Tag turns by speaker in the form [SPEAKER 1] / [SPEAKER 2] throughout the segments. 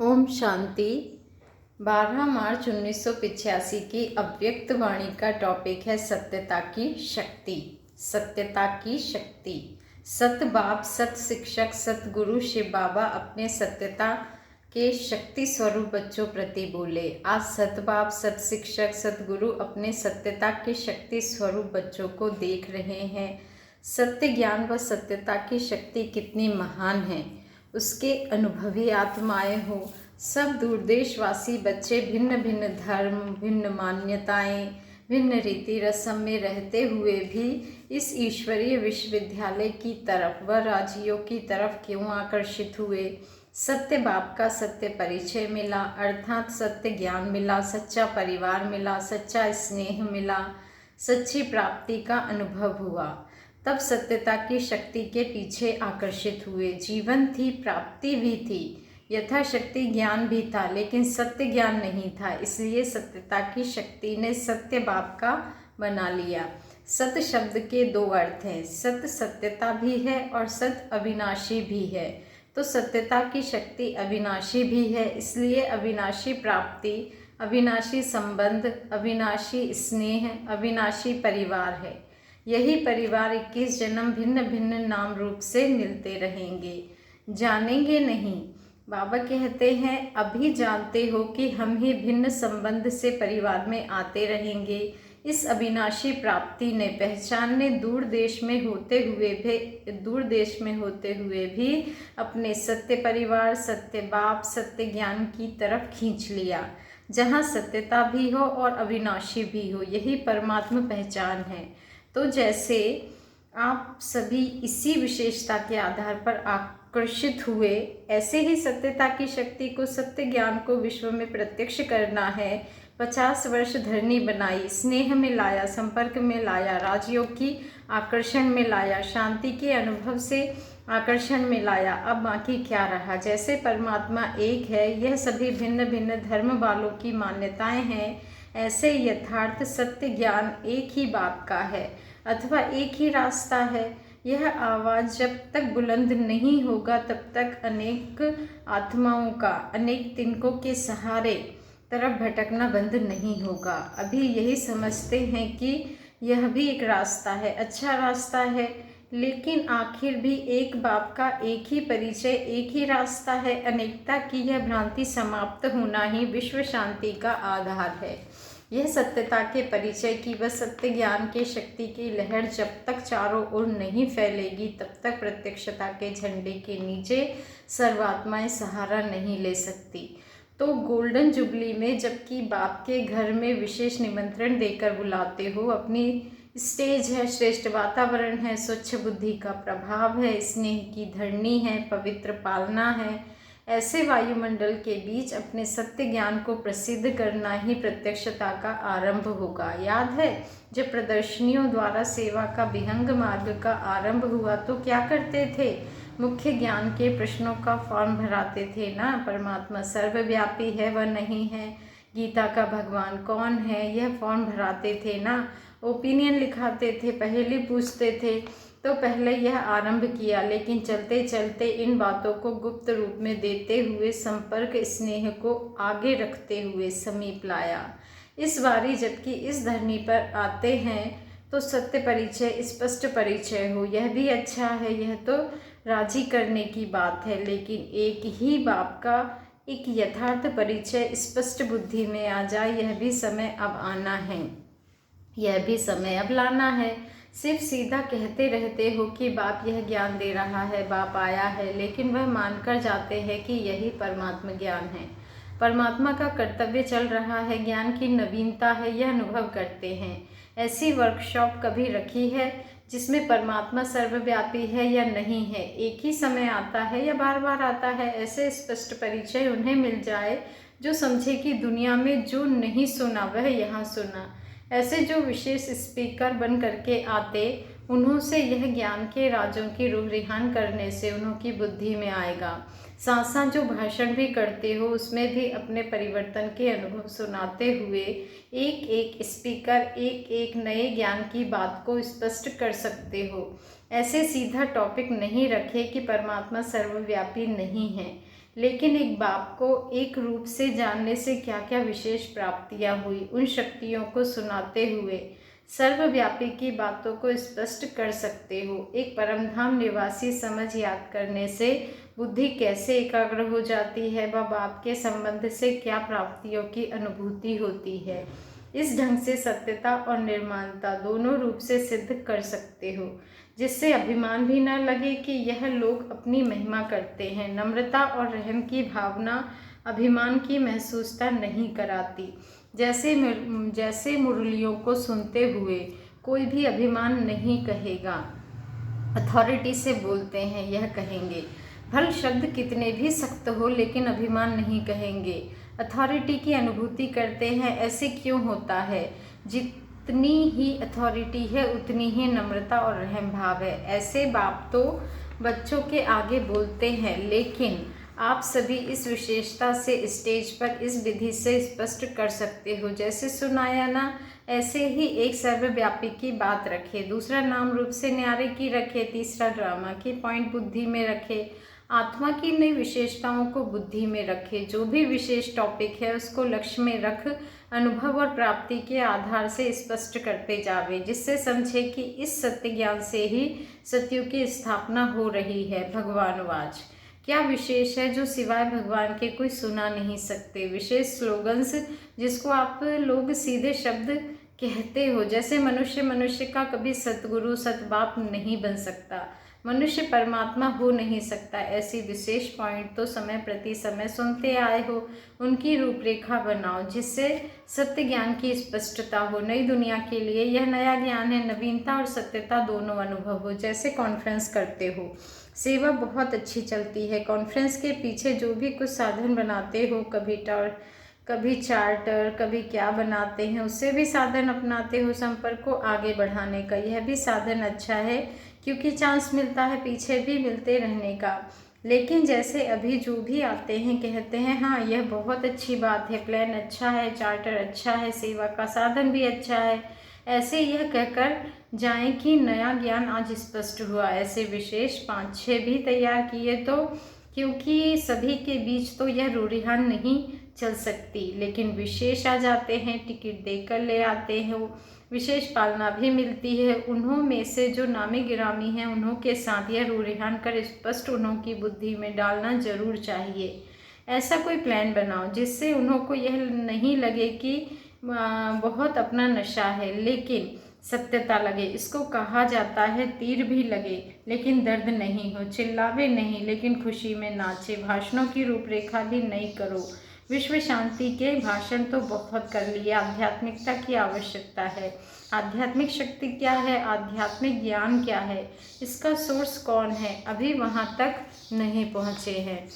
[SPEAKER 1] ओम शांति। 12 मार्च 1985 की अव्यक्त वाणी का टॉपिक है सत्यता की शक्ति। सत्यता की शक्ति। सत बाप, सत शिक्षक, सत गुरु शिव बाबा अपने सत्यता के शक्ति स्वरूप बच्चों प्रति बोले। आज सत बाप, सत शिक्षक, सतगुरु अपने सत्यता के शक्ति स्वरूप बच्चों को देख रहे हैं। सत्य ज्ञान व सत्यता की शक्ति कितनी महान है, उसके अनुभवी आत्माएं हो। सब दूरदेशवासी बच्चे भिन्न भिन्न धर्म, भिन्न मान्यताएं, भिन्न रीति रस्म में रहते हुए भी इस ईश्वरीय विश्वविद्यालय की तरफ व राज्यों की तरफ क्यों आकर्षित हुए। सत्य बाप का सत्य परिचय मिला, अर्थात सत्य ज्ञान मिला, सच्चा परिवार मिला, सच्चा स्नेह मिला, सच्ची प्राप्ति का अनुभव हुआ। तब सत्यता की शक्ति के पीछे आकर्षित हुए। जीवन थी, प्राप्ति भी थी, यथाशक्ति ज्ञान भी था, लेकिन सत्य ज्ञान नहीं था। इसलिए सत्यता की शक्ति ने सत्य बाप का बना लिया। सत्य शब्द के दो अर्थ हैं, सत्य सत्यता भी है और सत्य अविनाशी भी है। तो सत्यता की शक्ति अविनाशी भी है, इसलिए अविनाशी प्राप्ति, अविनाशी संबंध, अविनाशी स्नेह, अविनाशी परिवार है। यही परिवार 21 जन्म भिन्न भिन्न नाम रूप से मिलते रहेंगे। जानेंगे नहीं, बाबा कहते हैं अभी जानते हो कि हम ही भिन्न संबंध से परिवार में आते रहेंगे। इस अविनाशी प्राप्ति ने पहचानने दूर देश में होते हुए भी अपने सत्य परिवार, सत्य बाप, सत्य ज्ञान की तरफ खींच लिया, जहाँ सत्यता भी हो और अविनाशी भी हो। यही परमात्मा पहचान है। तो जैसे आप सभी इसी विशेषता के आधार पर आकर्षित हुए, ऐसे ही सत्यता की शक्ति को, सत्य ज्ञान को विश्व में प्रत्यक्ष करना है। 50 वर्ष धरनी बनाई, स्नेह में लाया, संपर्क में लाया, राजयोग की आकर्षण में लाया, शांति के अनुभव से आकर्षण में लाया। अब बाकी क्या रहा। जैसे परमात्मा एक है, यह सभी भिन्न भिन्न धर्म वालों की मान्यताएं हैं, ऐसे यथार्थ सत्य ज्ञान एक ही बाप का है अथवा एक ही रास्ता है। यह आवाज़ जब तक बुलंद नहीं होगा तब तक अनेक आत्माओं का अनेक तिनकों के सहारे तरफ भटकना बंद नहीं होगा। अभी यही समझते हैं कि यह भी एक रास्ता है, अच्छा रास्ता है, लेकिन आखिर भी एक बाप का एक ही परिचय, एक ही रास्ता है। अनेकता की यह भ्रांति समाप्त होना ही विश्व शांति का आधार है। यह सत्यता के परिचय की व सत्य ज्ञान के शक्ति की लहर जब तक चारों ओर नहीं फैलेगी, तब तक प्रत्यक्षता के झंडे के नीचे सर्वात्माएं सहारा नहीं ले सकती। तो गोल्डन जुबली में जबकि बाप के घर में विशेष निमंत्रण देकर बुलाते हो, अपनी स्टेज है, श्रेष्ठ वातावरण है, स्वच्छ बुद्धि का प्रभाव है, स्नेह की धरनी है, पवित्र पालना है, ऐसे वायुमंडल के बीच अपने सत्य ज्ञान को प्रसिद्ध करना ही प्रत्यक्षता का आरंभ होगा। याद है जब प्रदर्शनियों द्वारा सेवा का विहंग मार्ग का आरंभ हुआ तो क्या करते थे? मुख्य ज्ञान के प्रश्नों का फॉर्म भराते थे ना। परमात्मा सर्वव्यापी है व नहीं है, गीता का भगवान कौन है, यह फॉर्म भराते थे ना। ओपिनियन लिखाते थे, पहेली पूछते थे। तो पहले यह आरंभ किया, लेकिन चलते चलते इन बातों को गुप्त रूप में देते हुए संपर्क स्नेह को आगे रखते हुए समीप लाया। इस बारी जबकि इस धरनी पर आते हैं तो सत्य परिचय, स्पष्ट परिचय हो, यह भी अच्छा है, यह तो राजी करने की बात है। लेकिन एक ही बाप का एक यथार्थ परिचय स्पष्ट बुद्धि में आ जाए, यह भी समय अब आना है, यह भी समय अब लाना है। सिर्फ सीधा कहते रहते हो कि बाप यह ज्ञान दे रहा है, बाप आया है, लेकिन वह मानकर जाते हैं कि यही परमात्मा ज्ञान है, परमात्मा का कर्तव्य चल रहा है, ज्ञान की नवीनता है, यह अनुभव करते हैं। ऐसी वर्कशॉप कभी रखी है जिसमें परमात्मा सर्वव्यापी है या नहीं है, एक ही समय आता है या बार बार आता है? ऐसे स्पष्ट परिचय उन्हें मिल जाए जो समझे कि दुनिया में जो नहीं सुना वह यहाँ सुना। ऐसे जो विशेष स्पीकर बन करके आते, उन्हों से यह ज्ञान के राजों की रूह रिहान करने से उन्हों की बुद्धि में आएगा। साथ साथ जो भाषण भी करते हो उसमें भी अपने परिवर्तन के अनुभव सुनाते हुए एक एक स्पीकर एक एक नए ज्ञान की बात को स्पष्ट कर सकते हो। ऐसे सीधा टॉपिक नहीं रखे कि परमात्मा सर्वव्यापी नहीं है, लेकिन एक बाप को एक रूप से जानने से क्या क्या विशेष प्राप्तियां हुई, उन शक्तियों को सुनाते हुए सर्वव्यापी की बातों को स्पष्ट कर सकते हो। एक परमधाम निवासी समझ याद करने से बुद्धि कैसे एकाग्र हो जाती है, व बाप के संबंध से क्या प्राप्तियों की अनुभूति होती है। इस ढंग से सत्यता और निर्माणता दोनों रूप से सिद्ध कर सकते हो, जिससे अभिमान भी न लगे कि यह लोग अपनी महिमा करते हैं। नम्रता और रहम की भावना अभिमान की महसूसता नहीं कराती। जैसे मुरलियों को सुनते हुए कोई भी अभिमान नहीं कहेगा, अथॉरिटी से बोलते हैं यह कहेंगे। भल शब्द कितने भी सख्त हो लेकिन अभिमान नहीं कहेंगे, अथॉरिटी की अनुभूति करते हैं। ऐसे क्यों होता है? जितनी ही अथॉरिटी है उतनी ही नम्रता और रहम भाव है। ऐसे बाप तो बच्चों के आगे बोलते हैं, लेकिन आप सभी इस विशेषता से स्टेज पर इस विधि से स्पष्ट कर सकते हो। जैसे सुनाया ना, ऐसे ही एक सर्वव्यापी की बात रखे, दूसरा नाम रूप से न्यारे की रखे, तीसरा ड्रामा की पॉइंट बुद्धि में रखे, आत्मा की नई विशेषताओं को बुद्धि में रखे। जो भी विशेष टॉपिक है उसको लक्ष्य में रख अनुभव और प्राप्ति के आधार से स्पष्ट करते जावे, जिससे समझे कि इस सत्य ज्ञान से ही सत्युग की स्थापना हो रही है। भगवानवाच, क्या विशेष है जो सिवाय भगवान के कोई सुना नहीं सकते? विशेष स्लोगन्स जिसको आप लोग सीधे शब्द कहते हो, जैसे मनुष्य का कभी सतगुरु सतबाप नहीं बन सकता, मनुष्य परमात्मा हो नहीं सकता। ऐसी विशेष पॉइंट तो समय प्रति समय सुनते आए हो, उनकी रूपरेखा बनाओ जिससे सत्य ज्ञान की स्पष्टता हो। नई दुनिया के लिए यह नया ज्ञान है, नवीनता और सत्यता दोनों अनुभव हो। जैसे कॉन्फ्रेंस करते हो, सेवा बहुत अच्छी चलती है। कॉन्फ्रेंस के पीछे जो भी कुछ साधन बनाते हो, कभी चार्टर, कभी क्या बनाते हैं, उससे भी साधन अपनाते हो संपर्क को आगे बढ़ाने का। यह भी साधन अच्छा है क्योंकि चांस मिलता है पीछे भी मिलते रहने का। लेकिन जैसे अभी जो भी आते हैं कहते हैं हाँ यह बहुत अच्छी बात है, प्लान अच्छा है, चार्टर अच्छा है, सेवा का साधन भी अच्छा है, ऐसे यह कहकर जाएं कि नया ज्ञान आज स्पष्ट हुआ। ऐसे विशेष 5-6 भी तैयार किए तो, क्योंकि सभी के बीच तो यह रूढ़ियान नहीं चल सकती, लेकिन विशेष आ जाते हैं, टिकट देकर ले आते हैं, विशेष पालना भी मिलती है। उन्हों में से जो नामी गिरामी हैं उन्हों के साथ यह रूढ़ियान कर स्पष्ट उन्हों की बुद्धि में डालना जरूर चाहिए। ऐसा कोई प्लान बनाओ जिससे उन्हों को यह नहीं लगे कि बहुत अपना नशा है लेकिन सत्यता लगे। इसको कहा जाता है तीर भी लगे लेकिन दर्द नहीं हो, चिल्लावे नहीं लेकिन खुशी में नाचे। भाषणों की रूपरेखा भी नहीं करो, विश्व शांति के भाषण तो बहुत कर लिए, आध्यात्मिकता की आवश्यकता है। आध्यात्मिक शक्ति क्या है, आध्यात्मिक ज्ञान क्या है, इसका सोर्स कौन है, अभी वहाँ तक नहीं पहुँचे हैं।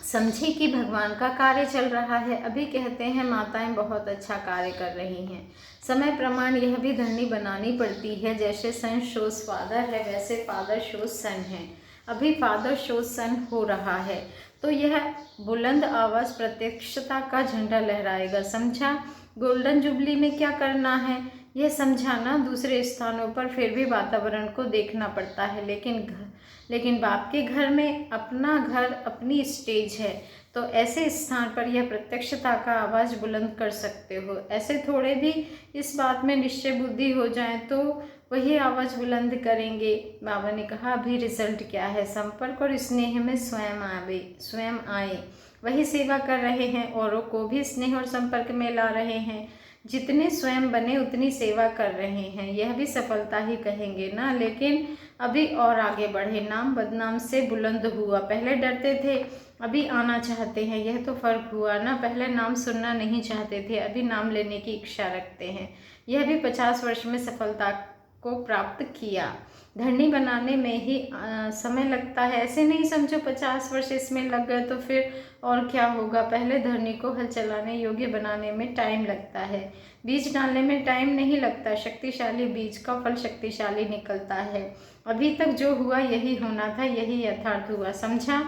[SPEAKER 1] समझे कि भगवान का कार्य चल रहा है। अभी कहते हैं माताएं बहुत अच्छा कार्य कर रही हैं, समय प्रमाण यह भी धरनी बनानी पड़ती है। जैसे सन शोज फादर है वैसे फादर शोज सन है। अभी फादर शोज सन हो रहा है तो यह बुलंद आवाज़ प्रत्यक्षता का झंडा लहराएगा। समझा? गोल्डन जुबली में क्या करना है यह समझा ना। दूसरे स्थानों पर फिर भी वातावरण को देखना पड़ता है, लेकिन बाप के घर में अपना घर अपनी स्टेज है, तो ऐसे स्थान पर यह प्रत्यक्षता का आवाज़ बुलंद कर सकते हो। ऐसे थोड़े भी इस बात में निश्चय बुद्धि हो जाए तो वही आवाज़ बुलंद करेंगे। बाबा ने कहा अभी रिजल्ट क्या है, संपर्क और स्नेह में स्वयं आए, वही सेवा कर रहे हैं, औरों को भी स्नेह और संपर्क में ला रहे हैं। जितने स्वयं बने उतनी सेवा कर रहे हैं, यह भी सफलता ही कहेंगे ना। लेकिन अभी और आगे बढ़े, नाम बदनाम से बुलंद हुआ। पहले डरते थे अभी आना चाहते हैं, यह तो फर्क हुआ ना। पहले नाम सुनना नहीं चाहते थे, अभी नाम लेने की इच्छा रखते हैं। यह भी 50 वर्ष में सफलता को प्राप्त किया। धरनी बनाने में ही समय लगता है, ऐसे नहीं समझो 50 वर्ष इसमें लग गए तो फिर और क्या होगा। पहले धरनी को हल चलाने योग्य बनाने में टाइम लगता है, बीज डालने में टाइम नहीं लगता। शक्तिशाली बीज का फल शक्तिशाली निकलता है। अभी तक जो हुआ यही होना था, यही यथार्थ हुआ। समझा?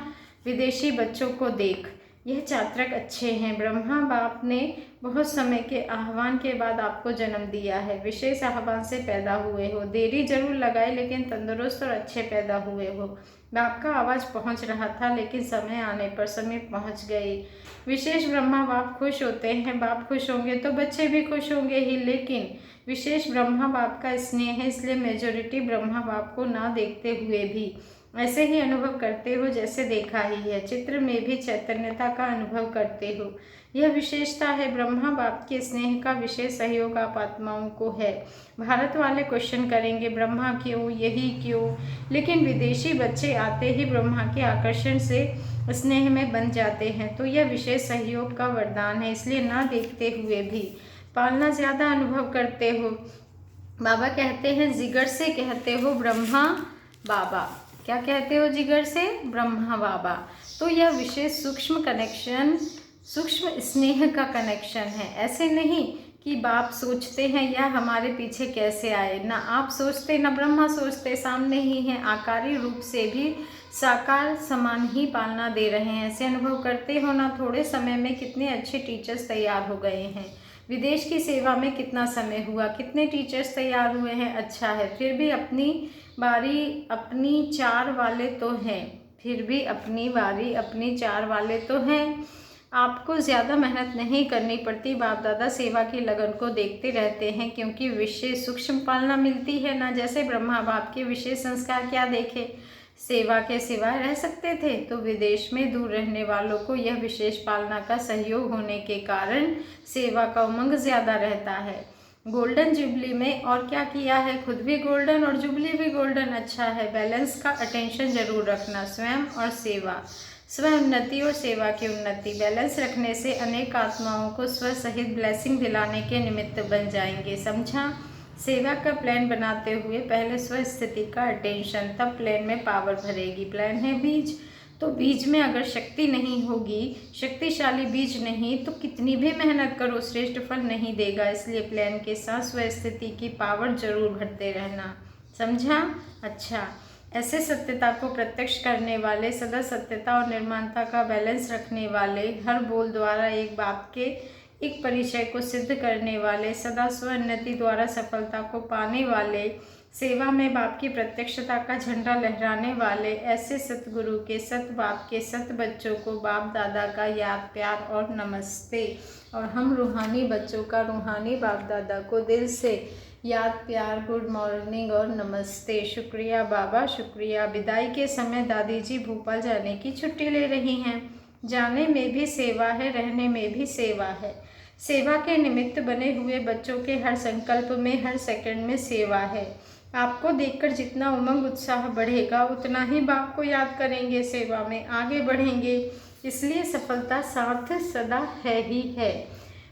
[SPEAKER 1] विदेशी बच्चों को देख, यह चात्रक अच्छे हैं। ब्रह्मा बाप ने बहुत समय के आह्वान के बाद आपको जन्म दिया है। विशेष आह्वान से पैदा हुए हो। देरी जरूर लगाई लेकिन तंदुरुस्त और अच्छे पैदा हुए हो। बाप का आवाज़ पहुंच रहा था लेकिन समय आने पर समय पहुंच गई। विशेष ब्रह्मा बाप खुश होते हैं। बाप खुश होंगे तो बच्चे भी खुश होंगे ही, लेकिन विशेष ब्रह्मा बाप का स्नेह है, इसलिए मेजॉरिटी ब्रह्मा बाप को ना देखते हुए भी ऐसे ही अनुभव करते हो जैसे देखा ही है। चित्र में भी चैतन्यता का अनुभव करते हो। यह विशेषता है। ब्रह्मा बाप के स्नेह का विशेष सहयोग आप आत्माओं को है। भारत वाले क्वेश्चन करेंगे ब्रह्मा क्यों, यही क्यों, लेकिन विदेशी बच्चे आते ही ब्रह्मा के आकर्षण से स्नेह में बन जाते हैं। तो यह विशेष सहयोग का वरदान है, इसलिए ना देखते हुए भी पालना ज़्यादा अनुभव करते हो। बाबा कहते हैं जिगर से कहते हो ब्रह्मा बाबा। क्या कहते हो जिगर से? ब्रह्मा बाबा। तो यह विशेष सूक्ष्म कनेक्शन, सूक्ष्म स्नेह का कनेक्शन है। ऐसे नहीं कि बाप सोचते हैं या हमारे पीछे कैसे आए, ना आप सोचते ना ब्रह्मा सोचते, सामने ही हैं। आकारी रूप से भी साकार समान ही पालना दे रहे हैं। ऐसे अनुभव करते हो ना। थोड़े समय में कितने अच्छे टीचर्स तैयार हो गए हैं। विदेश की सेवा में कितना समय हुआ, कितने टीचर्स तैयार हुए हैं, अच्छा है। फिर भी अपनी बारी अपनी चार वाले तो हैं, फिर भी अपनी बारी अपनी चार वाले तो हैं। आपको ज़्यादा मेहनत नहीं करनी पड़ती। बाप दादा सेवा की लगन को देखते रहते हैं क्योंकि विशेष सूक्ष्म पालना मिलती है ना। जैसे ब्रह्मा बाप के विशेष संस्कार क्या देखे, सेवा के सिवाय रह सकते थे, तो विदेश में दूर रहने वालों को यह विशेष पालना का सहयोग होने के कारण सेवा का उमंग ज़्यादा रहता है। गोल्डन जुबली में और क्या किया है, खुद भी गोल्डन और जुबली भी गोल्डन, अच्छा है। बैलेंस का अटेंशन जरूर रखना। स्वयं और सेवा, स्व उन्नति और सेवा की उन्नति, बैलेंस रखने से अनेक आत्माओं को स्व सहित ब्लेसिंग दिलाने के निमित्त बन जाएंगे, समझा। सेवा का प्लान बनाते हुए पहले स्व स्थिति का अटेंशन, तब प्लान में पावर भरेगी। प्लान है बीज, तो बीज में अगर शक्ति नहीं होगी, शक्तिशाली बीज नहीं, तो कितनी भी मेहनत करो श्रेष्ठ फल नहीं देगा। इसलिए प्लान के साथ स्व स्थिति की पावर जरूर भरते रहना, समझा। अच्छा, ऐसे सत्यता को प्रत्यक्ष करने वाले, सदा सत्यता और निर्माणता का बैलेंस रखने वाले, हर बोल द्वारा एक बाप के एक परिचय को सिद्ध करने वाले, सदा स्वोन्नति द्वारा सफलता को पाने वाले, सेवा में बाप की प्रत्यक्षता का झंडा लहराने वाले, ऐसे सतगुरु के, सत बाप के, सत बच्चों को बाप दादा का याद, प्यार और नमस्ते। और हम रूहानी बच्चों का रूहानी बाप दादा को दिल से याद, प्यार, गुड मॉर्निंग और नमस्ते। शुक्रिया बाबा, शुक्रिया। विदाई के समय दादी जी भोपाल जाने की छुट्टी ले रही हैं। जाने में भी सेवा है, रहने में भी सेवा है। सेवा के निमित्त बने हुए बच्चों के हर संकल्प में, हर सेकंड में सेवा है। आपको देखकर जितना उमंग उत्साह बढ़ेगा, उतना ही बाप को याद करेंगे, सेवा में आगे बढ़ेंगे। इसलिए सफलता साथ सदा है ही है।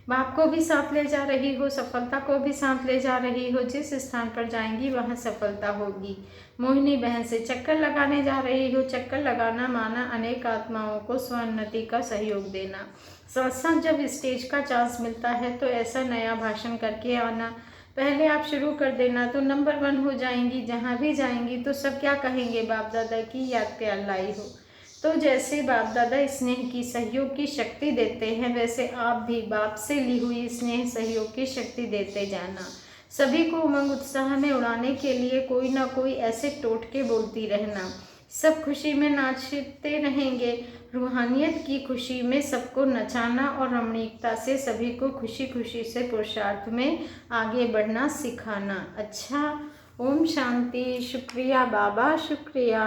[SPEAKER 1] बाप को भी साथ ले जा रही हो, सफलता को भी साथ ले जा रही हो। जिस स्थान पर जाएंगी वहाँ सफलता होगी। मोहिनी बहन से चक्कर लगाने जा रही हो। चक्कर लगाना माना अनेक आत्माओं को स्वोन्नति का सहयोग देना। साथ साथ जब स्टेज का चांस मिलता है तो ऐसा नया भाषण करके आना। पहले आप शुरू कर देना तो नंबर 1 हो जाएंगी। जहाँ भी जाएंगी तो सब क्या कहेंगे, बाप दादा की याद प्यार लाई हो। तो जैसे बाप दादा स्नेह की, सहयोग की शक्ति देते हैं, वैसे आप भी बाप से ली हुई स्नेह सहयोग की शक्ति देते जाना। सभी को उमंग उत्साह में उड़ाने के लिए कोई ना कोई ऐसे टोटके बोलती रहना। सब खुशी में नाचते रहेंगे। रूहानियत की खुशी में सबको नचाना और रमणीकता से सभी को खुशी खुशी से पुरुषार्थ में आगे बढ़ना सिखाना। अच्छा, ओम शांति। शुक्रिया बाबा, शुक्रिया।